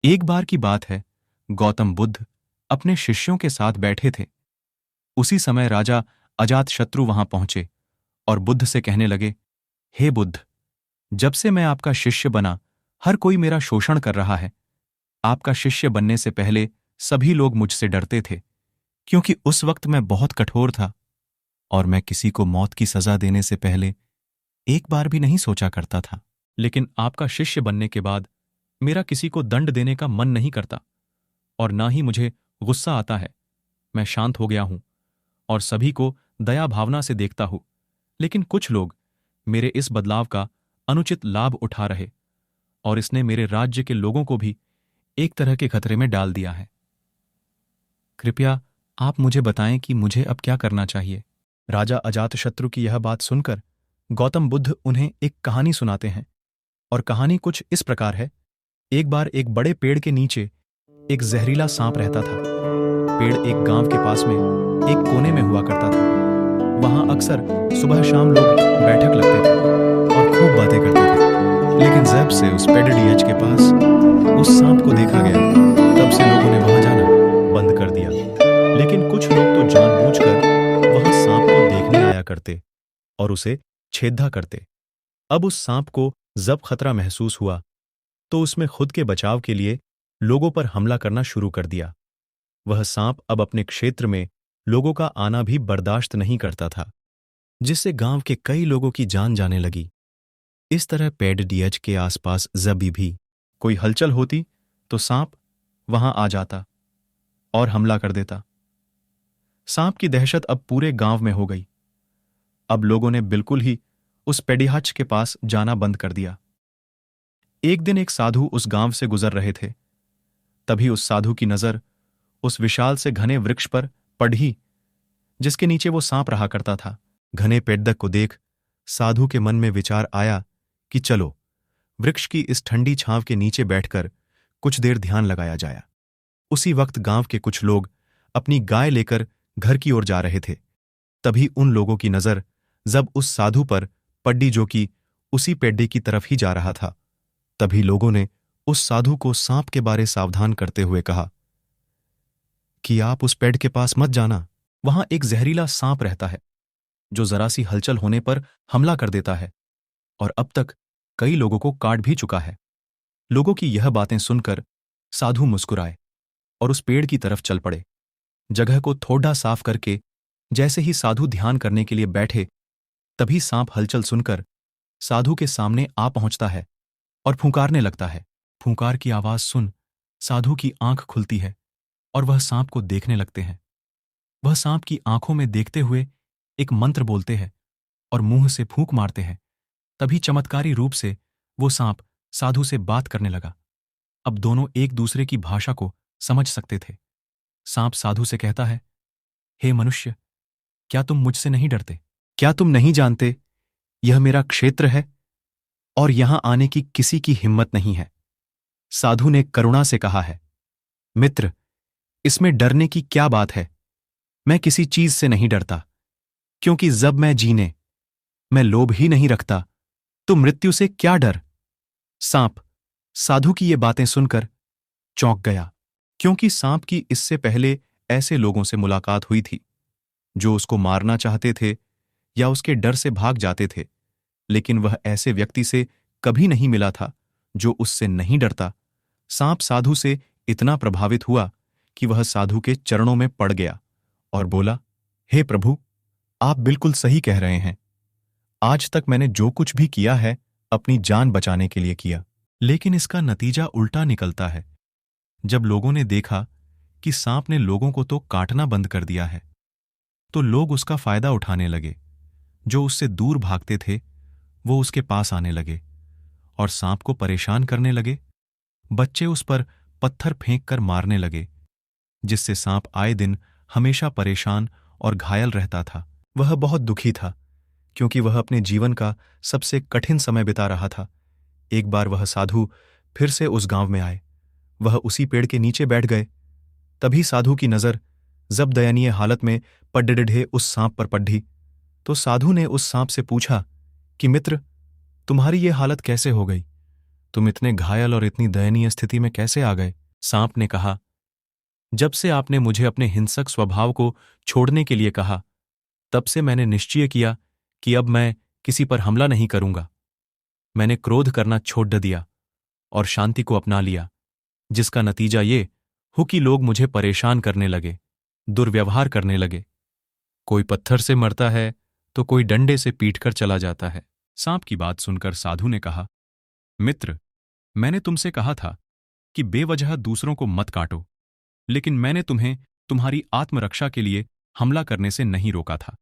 एक बार की बात है, गौतम बुद्ध अपने शिष्यों के साथ बैठे थे। उसी समय राजा अजातशत्रु वहां पहुंचे और बुद्ध से कहने लगे, हे बुद्ध, जब से मैं आपका शिष्य बना, हर कोई मेरा शोषण कर रहा है। आपका शिष्य बनने से पहले सभी लोग मुझसे डरते थे, क्योंकि उस वक्त मैं बहुत कठोर था और मैं किसी को मौत की सजा देने से पहले एक बार भी नहीं सोचा करता था। लेकिन आपका शिष्य बनने के बाद मेरा किसी को दंड देने का मन नहीं करता और ना ही मुझे गुस्सा आता है। मैं शांत हो गया हूं और सभी को दया भावना से देखता हूं। लेकिन कुछ लोग मेरे इस बदलाव का अनुचित लाभ उठा रहे और इसने मेरे राज्य के लोगों को भी एक तरह के खतरे में डाल दिया है। कृपया आप मुझे बताएं कि मुझे अब क्या करना चाहिए। राजा अजातशत्रु की यह बात सुनकर गौतम बुद्ध उन्हें एक कहानी सुनाते हैं और कहानी कुछ इस प्रकार है। एक बार एक बड़े पेड़ के नीचे एक जहरीला सांप रहता था। पेड़ एक गांव के पास में एक कोने में हुआ करता था। वहां अक्सर सुबह शाम लोग बैठक लगते थे और खूब बातें करते थे। लेकिन जब से उस पेड़ डीएच के पास उस सांप को देखा गया, तब से लोगों ने वहां जाना बंद कर दिया। लेकिन कुछ लोग तो जानबूझकर वहां सांप को देखने आया करते और उसे छेदा करते। अब उस सांप को जब खतरा महसूस हुआ तो उसमें खुद के बचाव के लिए लोगों पर हमला करना शुरू कर दिया। वह सांप अब अपने क्षेत्र में लोगों का आना भी बर्दाश्त नहीं करता था, जिससे गांव के कई लोगों की जान जाने लगी। इस तरह पेड डीएच के आसपास जब भी कोई हलचल होती तो सांप वहां आ जाता और हमला कर देता। सांप की दहशत अब पूरे गांव में हो गई। अब लोगों ने बिल्कुल ही उस पेडिहाच के पास जाना बंद कर दिया। एक दिन एक साधु उस गांव से गुजर रहे थे। तभी उस साधु की नजर उस विशाल से घने वृक्ष पर पड़ी, जिसके नीचे वो सांप रहा करता था। घने पेड्डक को देख साधु के मन में विचार आया कि चलो वृक्ष की इस ठंडी छांव के नीचे बैठकर कुछ देर ध्यान लगाया जाए। उसी वक्त गांव के कुछ लोग अपनी गाय लेकर घर की ओर जा रहे थे। तभी उन लोगों की नजर जब उस साधु पर पड्डी, जो कि उसी पेड्डे की तरफ ही जा रहा था। तभी लोगों ने उस साधु को सांप के बारे सावधान करते हुए कहा कि आप उस पेड़ के पास मत जाना। वहां एक जहरीला सांप रहता है जो जरा सी हलचल होने पर हमला कर देता है और अब तक कई लोगों को काट भी चुका है। लोगों की यह बातें सुनकर साधु मुस्कुराए और उस पेड़ की तरफ चल पड़े। जगह को थोड़ा साफ करके जैसे ही साधु ध्यान करने के लिए बैठे, तभी सांप हलचल सुनकर साधु के सामने आ पहुंचता है और फूंकारने लगता है। फूंकार की आवाज सुन साधु की आंख खुलती है और वह सांप को देखने लगते हैं। वह सांप की आंखों में देखते हुए एक मंत्र बोलते हैं और मुंह से फूंक मारते हैं। तभी चमत्कारी रूप से वो सांप साधु से बात करने लगा। अब दोनों एक दूसरे की भाषा को समझ सकते थे। सांप साधु से कहता है, हे मनुष्य, क्या तुम मुझसे नहीं डरते? क्या तुम नहीं जानते यह मेरा क्षेत्र है और यहां आने की किसी की हिम्मत नहीं है? साधु ने करुणा से कहा है, मित्र, इसमें डरने की क्या बात है? मैं किसी चीज से नहीं डरता, क्योंकि जब मैं जीने मैं लोभ ही नहीं रखता, तो मृत्यु से क्या डर? सांप साधु की ये बातें सुनकर चौंक गया, क्योंकि सांप की इससे पहले ऐसे लोगों से मुलाकात हुई थी जो उसको मारना चाहते थे या उसके डर से भाग जाते थे, लेकिन वह ऐसे व्यक्ति से कभी नहीं मिला था जो उससे नहीं डरता। सांप साधु से इतना प्रभावित हुआ कि वह साधु के चरणों में पड़ गया और बोला, हे प्रभु, आप बिल्कुल सही कह रहे हैं। आज तक मैंने जो कुछ भी किया है अपनी जान बचाने के लिए किया, लेकिन इसका नतीजा उल्टा निकलता है। जब लोगों ने देखा कि सांप ने लोगों को तो काटना बंद कर दिया है, तो लोग उसका फायदा उठाने लगे। जो उससे दूर भागते थे वो उसके पास आने लगे और सांप को परेशान करने लगे। बच्चे उस पर पत्थर फेंक कर मारने लगे, जिससे सांप आए दिन हमेशा परेशान और घायल रहता था। वह बहुत दुखी था, क्योंकि वह अपने जीवन का सबसे कठिन समय बिता रहा था। एक बार वह साधु फिर से उस गांव में आए। वह उसी पेड़ के नीचे बैठ गए। तभी साधु की नजर जब दयनीय हालत में पड्डे उस सांप पर पड़ी, तो साधु ने उस सांप से पूछा कि मित्र, तुम्हारी ये हालत कैसे हो गई? तुम इतने घायल और इतनी दयनीय स्थिति में कैसे आ गए? सांप ने कहा, जब से आपने मुझे अपने हिंसक स्वभाव को छोड़ने के लिए कहा, तब से मैंने निश्चय किया कि अब मैं किसी पर हमला नहीं करूंगा। मैंने क्रोध करना छोड़ दिया और शांति को अपना लिया, जिसका नतीजा ये हो कि लोग मुझे परेशान करने लगे, दुर्व्यवहार करने लगे। कोई पत्थर से मरता है तो कोई डंडे से पीटकर चला जाता है। सांप की बात सुनकर साधु ने कहा, मित्र, मैंने तुमसे कहा था कि बेवजह दूसरों को मत काटो, लेकिन मैंने तुम्हें तुम्हारी आत्मरक्षा के लिए हमला करने से नहीं रोका था।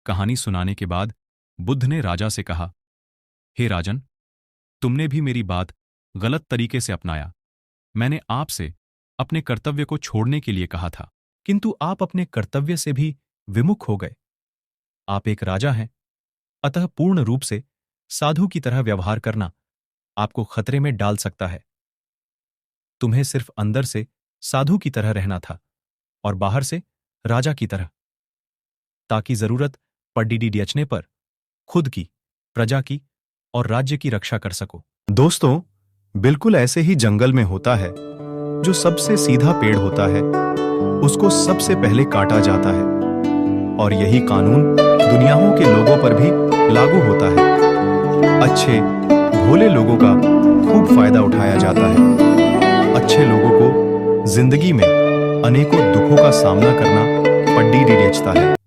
कहानी सुनाने के बाद बुद्ध ने राजा से कहा, हे राजन, तुमने भी मेरी बात गलत तरीके से अपनाया। मैंने आपसे अपने कर्तव्य को छोड़ने के लिए कहा था, किंतु आप अपने कर्तव्य से भी विमुख हो गए। आप एक राजा हैं, अतः पूर्ण रूप से साधु की तरह व्यवहार करना आपको खतरे में डाल सकता है। तुम्हें सिर्फ अंदर से साधु की तरह रहना था और बाहर से राजा की तरह, ताकि जरूरत पड़ने पर खुद की, प्रजा की और राज्य की रक्षा कर सको। दोस्तों, बिल्कुल ऐसे ही जंगल में होता है, जो सबसे सीधा पेड़ होता है उसको सबसे पहले काटा जाता है, और यही कानून दुनियाओं के लोगों पर भी लागू होता है। अच्छे भोले लोगों का खूब फायदा उठाया जाता है। अच्छे लोगों को जिंदगी में अनेकों दुखों का सामना करना पड़ता है।